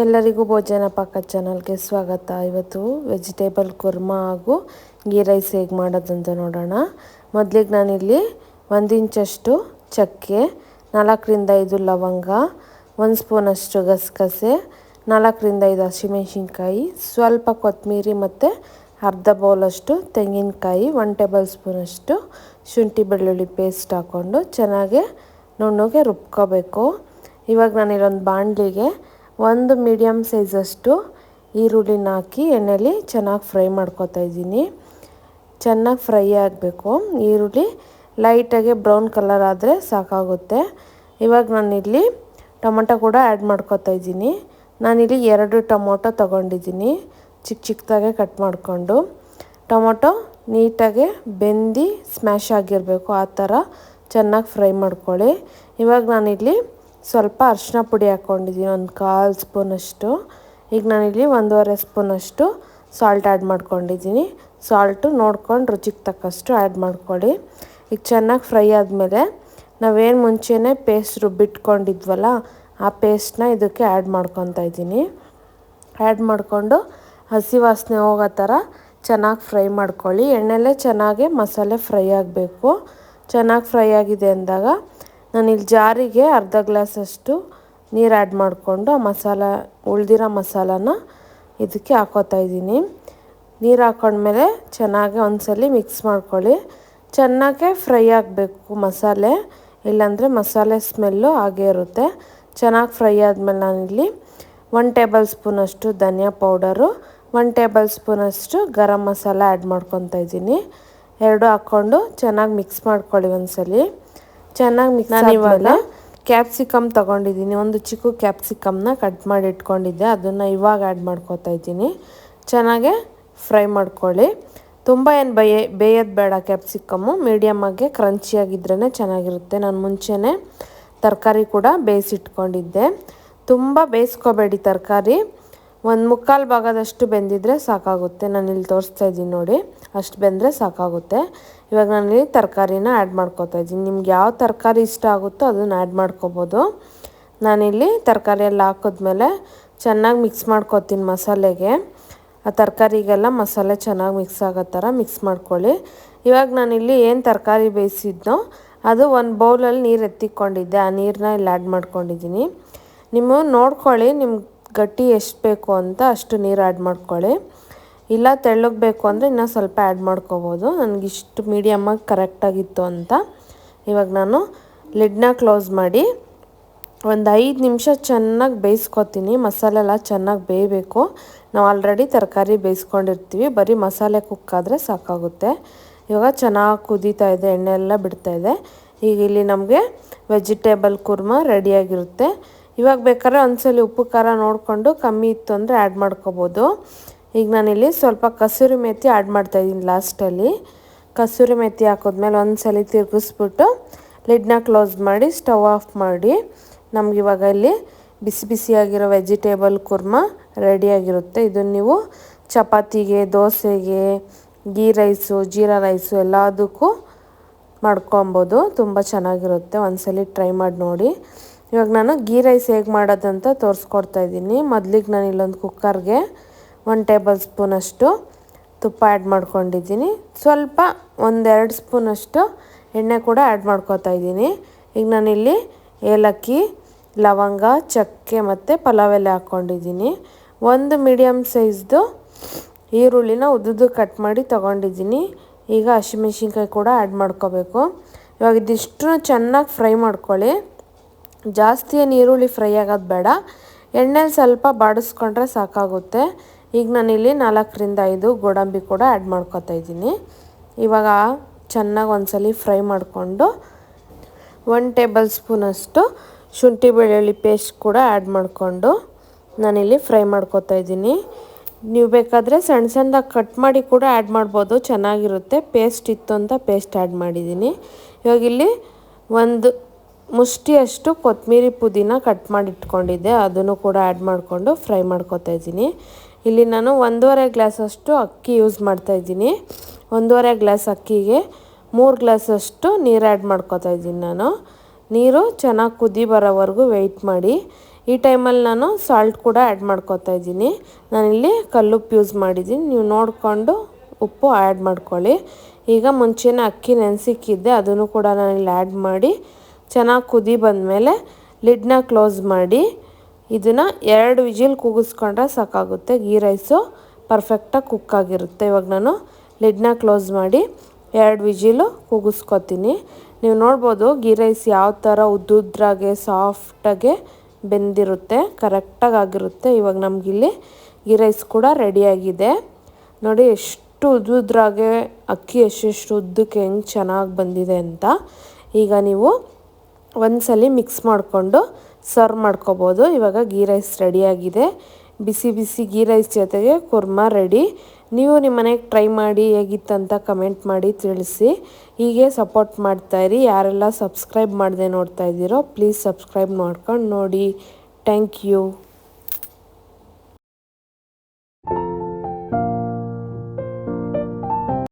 ಎಲ್ಲರಿಗೂ ಭೋಜನ ಪಾಕ ಚಾನಲ್ಗೆ ಸ್ವಾಗತ. ಇವತ್ತು ವೆಜಿಟೇಬಲ್ ಕುರ್ಮಾ ಹಾಗೂ ಗೀ ರೈಸ್ ಹೇಗೆ ಮಾಡೋದಂತ ನೋಡೋಣ. ಮೊದಲಿಗೆ ನಾನಿಲ್ಲಿ 1 ಇಂಚಷ್ಟು ಚಕ್ಕೆ, 4ರಿಂದ 5 ಲವಂಗ, 1 ಸ್ಪೂನಷ್ಟು ಗಸಗಸೆ, 4ರಿಂದ 5 ಹಸಿಮೆಣಸಿನ್ಕಾಯಿ, ಸ್ವಲ್ಪ ಕೊತ್ತಂಬರಿ ಮತ್ತು ಅರ್ಧ ಬೌಲಷ್ಟು ತೆಂಗಿನಕಾಯಿ, 1 ಟೇಬಲ್ ಸ್ಪೂನಷ್ಟು ಶುಂಠಿ ಬೆಳ್ಳುಳ್ಳಿ ಪೇಸ್ಟ್ ಹಾಕ್ಕೊಂಡು ಚೆನ್ನಾಗಿ ನುಣ್ಣಗೆ ರುಬ್ಕೋಬೇಕು. ಇವಾಗ ನಾನಿಲ್ಲೊಂದು ಬಾಣಲಿಗೆ 1 ಮೀಡಿಯಮ್ ಸೈಜಷ್ಟು ಈರುಳ್ಳಿನ ಹಾಕಿ ಎಣ್ಣೆಲಿ ಚೆನ್ನಾಗಿ ಫ್ರೈ ಮಾಡ್ಕೊತಾ ಇದ್ದೀನಿ. ಚೆನ್ನಾಗಿ ಫ್ರೈ ಆಗಬೇಕು. ಈರುಳ್ಳಿ ಲೈಟಾಗಿ ಬ್ರೌನ್ ಕಲರ್ ಆದರೆ ಸಾಕಾಗುತ್ತೆ. ಇವಾಗ ನಾನಿಲ್ಲಿ ಟೊಮೊಟೊ ಕೂಡ ಆ್ಯಡ್ ಮಾಡ್ಕೊತಾ ಇದ್ದೀನಿ. ನಾನಿಲ್ಲಿ 2 ಟೊಮೊಟೊ ತೊಗೊಂಡಿದ್ದೀನಿ, ಚಿಕ್ಕದಾಗೆ ಕಟ್ ಮಾಡಿಕೊಂಡು. ಟೊಮೊಟೊ ನೀಟಾಗಿ ಬೆಂದು ಸ್ಮ್ಯಾಶ್ ಆಗಿರಬೇಕು, ಆ ಥರ ಚೆನ್ನಾಗಿ ಫ್ರೈ ಮಾಡ್ಕೊಳ್ಳಿ. ಇವಾಗ ನಾನಿಲ್ಲಿ ಸ್ವಲ್ಪ ಅರಿಶಿನ ಪುಡಿ ಹಾಕ್ಕೊಂಡಿದ್ದೀನಿ, 1/4 ಸ್ಪೂನಷ್ಟು. ಈಗ ನಾನಿಲ್ಲಿ 1.5 ಸ್ಪೂನಷ್ಟು ಸಾಲ್ಟ್ ಆ್ಯಡ್ ಮಾಡ್ಕೊಂಡಿದ್ದೀನಿ. ಸಾಲ್ಟು ನೋಡ್ಕೊಂಡು ರುಚಿಗೆ ತಕ್ಕಷ್ಟು ಆ್ಯಡ್ ಮಾಡ್ಕೊಳ್ಳಿ. ಈಗ ಚೆನ್ನಾಗಿ ಫ್ರೈ ಆದಮೇಲೆ ನಾವೇನು ಮುಂಚೆನೇ ಪೇಸ್ಟ್ ರುಬ್ಬಿಟ್ಕೊಂಡಿದ್ವಲ್ಲ, ಆ ಪೇಸ್ಟ್ನ ಇದಕ್ಕೆ ಆ್ಯಡ್ ಮಾಡ್ಕೊತಾ ಇದ್ದೀನಿ. ಆ್ಯಡ್ ಮಾಡಿಕೊಂಡು ಹಸಿ ವಾಸನೆ ಹೋಗೋ ಥರ ಚೆನ್ನಾಗಿ ಫ್ರೈ ಮಾಡ್ಕೊಳ್ಳಿ. ಎಣ್ಣೆಲೇ ಚೆನ್ನಾಗಿ ಮಸಾಲೆ ಫ್ರೈ ಆಗಬೇಕು. ಚೆನ್ನಾಗಿ ಫ್ರೈ ಆಗಿದೆ ಅಂದಾಗ ನಾನಿಲ್ಲಿ ಜಾರಿಗೆ ಅರ್ಧ ಗ್ಲಾಸಷ್ಟು ನೀರು ಆ್ಯಡ್ ಮಾಡಿಕೊಂಡು ಉಳಿದಿರೋ ಮಸಾಲಾನ ಇದಕ್ಕೆ ಹಾಕೋತಾ ಇದ್ದೀನಿ. ನೀರು ಹಾಕೊಂಡ್ಮೇಲೆ ಚೆನ್ನಾಗಿ ಒಂದ್ಸಲ ಮಿಕ್ಸ್ ಮಾಡ್ಕೊಳ್ಳಿ. ಚೆನ್ನಾಗೆ ಫ್ರೈ ಆಗಬೇಕು ಮಸಾಲೆ, ಇಲ್ಲಾಂದರೆ ಮಸಾಲೆ ಸ್ಮೆಲ್ಲು ಹಾಗೇ ಇರುತ್ತೆ. ಚೆನ್ನಾಗಿ ಫ್ರೈ ಆದಮೇಲೆ ನಾನಿಲ್ಲಿ 1 ಟೇಬಲ್ ಸ್ಪೂನಷ್ಟು ಧನಿಯಾ ಪೌಡರು, 1 ಟೇಬಲ್ ಸ್ಪೂನಷ್ಟು ಗರಂ ಮಸಾಲ ಆ್ಯಡ್ ಮಾಡ್ಕೊತಾ ಇದ್ದೀನಿ. 2 ಹಾಕ್ಕೊಂಡು ಚೆನ್ನಾಗಿ ಮಿಕ್ಸ್ ಮಾಡ್ಕೊಳ್ಳಿ ಒಂದ್ಸಲಿ. ಚೆನ್ನಾಗಿ ಮಿಕ್ಸ್ ಆದಮೇಲೆ ಕ್ಯಾಪ್ಸಿಕಮ್ ತೊಗೊಂಡಿದ್ದೀನಿ, 1 ಚಿಕ್ಕ ಕ್ಯಾಪ್ಸಿಕಮ್ನ ಕಟ್ ಮಾಡಿ ಇಟ್ಕೊಂಡಿದ್ದೆ, ಅದನ್ನು ಇವಾಗ ಆ್ಯಡ್ ಮಾಡ್ಕೊತಾ ಇದ್ದೀನಿ. ಚೆನ್ನಾಗೆ ಫ್ರೈ ಮಾಡ್ಕೊಳ್ಳಿ. ತುಂಬ ಏನು ಬೇಯೋದು ಬೇಡ. ಕ್ಯಾಪ್ಸಿಕಮ್ಮು ಮೀಡಿಯಮ್ಮಾಗೆ ಕ್ರಂಚಿಯಾಗಿದ್ರೇ ಚೆನ್ನಾಗಿರುತ್ತೆ. ನಾನು ಮುಂಚೆನೇ ತರಕಾರಿ ಕೂಡ ಬೇಯಿಸಿಟ್ಕೊಂಡಿದ್ದೆ. ತುಂಬ ಬೇಯಿಸ್ಕೋಬೇಡಿ ತರಕಾರಿ, 1/4 ಭಾಗದಷ್ಟು ಬೆಂದಿದ್ರೆ ಸಾಕಾಗುತ್ತೆ. ನಾನಿಲ್ಲಿ ತೋರಿಸ್ತಾ ಇದ್ದೀನಿ ನೋಡಿ, ಅಷ್ಟು ಬೆಂದರೆ ಸಾಕಾಗುತ್ತೆ. ಇವಾಗ ನಾನಿಲ್ಲಿ ತರಕಾರಿನ ಆ್ಯಡ್ ಮಾಡ್ಕೊತಾ ಇದ್ದೀನಿ. ನಿಮ್ಗೆ ಯಾವ ತರಕಾರಿ ಇಷ್ಟ ಆಗುತ್ತೋ ಅದನ್ನು ಆ್ಯಡ್ ಮಾಡ್ಕೋಬೋದು. ನಾನಿಲ್ಲಿ ತರಕಾರಿ ಎಲ್ಲ ಹಾಕಿದ್ಮೇಲೆ ಚೆನ್ನಾಗಿ ಮಿಕ್ಸ್ ಮಾಡ್ಕೊತೀನಿ ಮಸಾಲೆಗೆ. ಆ ತರಕಾರಿಗೆಲ್ಲ ಮಸಾಲೆ ಚೆನ್ನಾಗಿ ಮಿಕ್ಸ್ ಆಗೋ ಥರ ಮಿಕ್ಸ್ ಮಾಡ್ಕೊಳ್ಳಿ. ಇವಾಗ ನಾನಿಲ್ಲಿ ಏನು ತರಕಾರಿ ಬೇಯಿಸಿದ್ನೋ ಅದು 1 ಬೌಲಲ್ಲಿ ನೀರು ಎತ್ತಿಕೊಂಡಿದ್ದೆ, ಆ ನೀರನ್ನ ಇಲ್ಲಿ ಆ್ಯಡ್ ಮಾಡ್ಕೊಂಡಿದ್ದೀನಿ. ನೀವು ನೋಡ್ಕೊಳ್ಳಿ, ನಿಮ್ಗೆ ಗಟ್ಟಿ ಎಷ್ಟು ಬೇಕು ಅಂತ ಅಷ್ಟು ನೀರು ಆ್ಯಡ್ ಮಾಡ್ಕೊಳ್ಳಿ. ಇಲ್ಲ ತೆಳ್ಳಗೆ ಬೇಕು ಅಂದರೆ ಇನ್ನೂ ಸ್ವಲ್ಪ ಆ್ಯಡ್ ಮಾಡ್ಕೋಬೋದು. ನನಗಿಷ್ಟು ಮೀಡಿಯಮ್ಮಾಗಿ ಕರೆಕ್ಟಾಗಿತ್ತು ಅಂತ. ಇವಾಗ ನಾನು ಲಿಡ್ನ ಕ್ಲೋಸ್ ಮಾಡಿ ಒಂದು 5 ನಿಮಿಷ ಚೆನ್ನಾಗಿ ಬೇಯಿಸ್ಕೊತೀನಿ. ಮಸಾಲೆ ಎಲ್ಲ ಚೆನ್ನಾಗಿ ಬೇಯಬೇಕು. ನಾವು ಆಲ್ರೆಡಿ ತರಕಾರಿ ಬೇಯಿಸ್ಕೊಂಡಿರ್ತೀವಿ, ಬರೀ ಮಸಾಲೆ ಕುಕ್ಕಾದರೆ ಸಾಕಾಗುತ್ತೆ. ಇವಾಗ ಚೆನ್ನಾಗಿ ಕುದೀತಾ ಇದೆ, ಎಣ್ಣೆ ಎಲ್ಲ ಬಿಡ್ತಾಯಿದೆ. ಈಗ ಇಲ್ಲಿ ನಮಗೆ ವೆಜಿಟೇಬಲ್ ಕುರ್ಮಾ ರೆಡಿಯಾಗಿರುತ್ತೆ. ಇವಾಗ ಬೇಕಾದ್ರೆ ಒಂದ್ಸಲಿ ಉಪ್ಪು ಖಾರ ನೋಡಿಕೊಂಡು ಕಮ್ಮಿ ಇತ್ತು ಅಂದರೆ ಆ್ಯಡ್ ಮಾಡ್ಕೋಬೋದು. ಈಗ ನಾನಿಲ್ಲಿ ಸ್ವಲ್ಪ ಕಸೂರಿ ಮೇಥಿ ಆ್ಯಡ್ ಮಾಡ್ತಾಯಿದ್ದೀನಿ ಲಾಸ್ಟಲ್ಲಿ. ಕಸೂರಿ ಮೇಥಿ ಹಾಕಿದ್ಮೇಲೆ ಒಂದ್ಸಲಿ ತಿರುಗಿಸ್ಬಿಟ್ಟು ಲಿಡ್ನ ಕ್ಲೋಸ್ ಮಾಡಿ ಸ್ಟವ್ ಆಫ್ ಮಾಡಿ. ನಮಗಿವಾಗ ಇಲ್ಲಿ ಬಿಸಿ ಬಿಸಿಯಾಗಿರೋ ವೆಜಿಟೇಬಲ್ ಕುರ್ಮಾ ರೆಡಿಯಾಗಿರುತ್ತೆ. ಇದನ್ನು ನೀವು ಚಪಾತಿಗೆ, ದೋಸೆಗೆ, ಗೀ ರೈಸು, ಜೀರಾ ರೈಸು ಎಲ್ಲದಕ್ಕೂ ಮಾಡ್ಕೊಬೋದು. ತುಂಬ ಚೆನ್ನಾಗಿರುತ್ತೆ. ಒಂದ್ಸಲಿ ಟ್ರೈ ಮಾಡಿ ನೋಡಿ. ಇವಾಗ ನಾನು ಗೀ ರೈಸ್ ಹೇಗೆ ಮಾಡೋದಂತ ತೋರಿಸ್ಕೊಡ್ತಾ ಇದ್ದೀನಿ. ಮೊದಲಿಗೆ ನಾನು ಇಲ್ಲೊಂದು ಕುಕ್ಕರ್ಗೆ 1 ಟೇಬಲ್ ಸ್ಪೂನಷ್ಟು ತುಪ್ಪ ಆ್ಯಡ್ ಮಾಡ್ಕೊಂಡಿದ್ದೀನಿ. ಸ್ವಲ್ಪ 1-2 ಸ್ಪೂನಷ್ಟು ಎಣ್ಣೆ ಕೂಡ ಆ್ಯಡ್ ಮಾಡ್ಕೊತಾ ಇದ್ದೀನಿ. ಈಗ ನಾನಿಲ್ಲಿ ಏಲಕ್ಕಿ, ಲವಂಗ, ಚಕ್ಕೆ ಮತ್ತು ಪಲಾವ್ ಎಲೆ ಹಾಕ್ಕೊಂಡಿದ್ದೀನಿ. 1 ಮೀಡಿಯಮ್ ಸೈಜ್ದು ಈರುಳ್ಳಿನ ಉದ್ದುದ್ದು ಕಟ್ ಮಾಡಿ ತೊಗೊಂಡಿದ್ದೀನಿ. ಈಗ ಹಸಿಮೆಣ್ಸಿನ್ಕಾಯಿ ಕೂಡ ಆ್ಯಡ್ ಮಾಡ್ಕೋಬೇಕು. ಇವಾಗ ಇದಿಷ್ಟು ಚೆನ್ನಾಗಿ ಫ್ರೈ ಮಾಡ್ಕೊಳ್ಳಿ. ಜಾಸ್ತಿ ಏನು ಈರುಳ್ಳಿ ಫ್ರೈ ಆಗೋದು ಬೇಡ, ಎಣ್ಣೆಲಿ ಸ್ವಲ್ಪ ಬಾಡಿಸ್ಕೊಂಡ್ರೆ ಸಾಕಾಗುತ್ತೆ. ಈಗ ನಾನಿಲ್ಲಿ 4ರಿಂದ 5 ಗೋಡಂಬಿ ಕೂಡ ಆ್ಯಡ್ ಮಾಡ್ಕೊತಾ ಇದ್ದೀನಿ. ಇವಾಗ ಚೆನ್ನಾಗಿ ಒಂದ್ಸಲಿ ಫ್ರೈ ಮಾಡಿಕೊಂಡು 1 ಟೇಬಲ್ ಸ್ಪೂನಷ್ಟು ಶುಂಠಿ ಬೆಳ್ಳುಳ್ಳಿ ಪೇಸ್ಟ್ ಕೂಡ ಆ್ಯಡ್ ಮಾಡಿಕೊಂಡು ನಾನಿಲ್ಲಿ ಫ್ರೈ ಮಾಡ್ಕೊತಾ ಇದ್ದೀನಿ. ನೀವು ಬೇಕಾದರೆ ಸಣ್ಣ ಸಣ್ಣದಾಗಿ ಕಟ್ ಮಾಡಿ ಕೂಡ ಆ್ಯಡ್ ಮಾಡ್ಬೋದು, ಚೆನ್ನಾಗಿರುತ್ತೆ. ಪೇಸ್ಟ್ ಇತ್ತು ಅಂತ ಪೇಸ್ಟ್ ಆ್ಯಡ್ ಮಾಡಿದ್ದೀನಿ. ಇವಾಗ ಇಲ್ಲಿ 1 ಮುಷ್ಟಿಯಷ್ಟು ಕೊತ್ತಂಬರಿ ಪುದೀನ ಕಟ್ ಮಾಡಿ ಇಟ್ಕೊಂಡಿದ್ದೆ, ಅದನ್ನು ಕೂಡ ಆ್ಯಡ್ ಮಾಡಿಕೊಂಡು ಫ್ರೈ ಮಾಡ್ಕೊತಾ ಇದ್ದೀನಿ. ಇಲ್ಲಿ ನಾನು 1.5 ಗ್ಲಾಸಷ್ಟು ಅಕ್ಕಿ ಯೂಸ್ ಮಾಡ್ತಾಯಿದ್ದೀನಿ. 1.5 ಗ್ಲಾಸ್ ಅಕ್ಕಿಗೆ 3 ಗ್ಲಾಸಷ್ಟು ನೀರು ಆ್ಯಡ್ ಮಾಡ್ಕೊತಾ ಇದ್ದೀನಿ ನಾನು. ನೀರು ಚೆನ್ನಾಗಿ ಕುದಿ ಬರೋವರೆಗೂ ವೆಯ್ಟ್ ಮಾಡಿ. ಈ ಟೈಮಲ್ಲಿ ನಾನು ಸಾಲ್ಟ್ ಕೂಡ ಆ್ಯಡ್ ಮಾಡ್ಕೊತಾ ಇದ್ದೀನಿ. ನಾನಿಲ್ಲಿ ಕಲ್ಲುಪ್ಪು ಯೂಸ್ ಮಾಡಿದ್ದೀನಿ, ನೀವು ನೋಡಿಕೊಂಡು ಉಪ್ಪು ಆ್ಯಡ್ ಮಾಡ್ಕೊಳ್ಳಿ. ಈಗ ಮುಂಚೆನೇ ಅಕ್ಕಿ ನೆನೆಸಿಕ್ಕಿದ್ದೆ, ಅದನ್ನು ಕೂಡ ನಾನಿಲ್ಲಿ ಆ್ಯಡ್ ಮಾಡಿ ಚೆನ್ನಾಗಿ ಕುದಿ ಬಂದಮೇಲೆ ಲಿಡ್ನ ಕ್ಲೋಸ್ ಮಾಡಿ ಇದನ್ನು 2 ವಿಜಿಲ್ ಕೂಗಿಸ್ಕೊಂಡ್ರೆ ಸಾಕಾಗುತ್ತೆ. ಗೀ ರೈಸು ಪರ್ಫೆಕ್ಟಾಗಿ ಕುಕ್ ಆಗಿರುತ್ತೆ. ಇವಾಗ ನಾನು ಲಿಡ್ನ ಕ್ಲೋಸ್ ಮಾಡಿ 2 ವಿಜಿಲು ಕೂಗಿಸ್ಕೊತೀನಿ. ನೀವು ನೋಡ್ಬೋದು ಗೀ ರೈಸ್ ಯಾವ ಥರ ಉದ್ದುದ್ರಾಗೆ ಸಾಫ್ಟಾಗೆ ಬೆಂದಿರುತ್ತೆ, ಕರೆಕ್ಟಾಗಿ ಆಗಿರುತ್ತೆ. ಇವಾಗ ನಮಗಿಲ್ಲಿ ಗೀ ರೈಸ್ ಕೂಡ ರೆಡಿಯಾಗಿದೆ. ನೋಡಿ ಎಷ್ಟು ಉದ್ದುದ್ರಾಗೆ ಅಕ್ಕಿ ಎಷ್ಟೆಷ್ಟು ಉದ್ದಕ್ಕೆ ಹೆಂಗೆ ಚೆನ್ನಾಗಿ ಬಂದಿದೆ ಅಂತ. ಈಗ ನೀವು ಒಂದ್ಸಲಿ ಮಿಕ್ಸ್ ಮಾಡಿಕೊಂಡು ಸರ್ವ್ ಮಾಡ್ಕೋಬೋದು. ಇವಾಗ ಗೀ ರೈಸ್ ರೆಡಿಯಾಗಿದೆ. ಬಿಸಿ ಬಿಸಿ ಗೀ ರೈಸ್ ಜೊತೆಗೆ ಕುರ್ಮಾ ರೆಡಿ. ನೀವು ನಿಮ್ಮ ಮನೆಗೆ ಟ್ರೈ ಮಾಡಿ ಹೇಗಿತ್ತಂತ ಕಮೆಂಟ್ ಮಾಡಿ ತಿಳಿಸಿ. ಹೀಗೆ ಸಪೋರ್ಟ್ ಮಾಡ್ತಾಯಿರಿ. ಯಾರೆಲ್ಲ ಸಬ್ಸ್ಕ್ರೈಬ್ ಮಾಡದೆ ನೋಡ್ತಾ ಇದ್ದೀರೋ ಪ್ಲೀಸ್ ಸಬ್ಸ್ಕ್ರೈಬ್ ಮಾಡ್ಕೊಂಡು ನೋಡಿ. Thank you.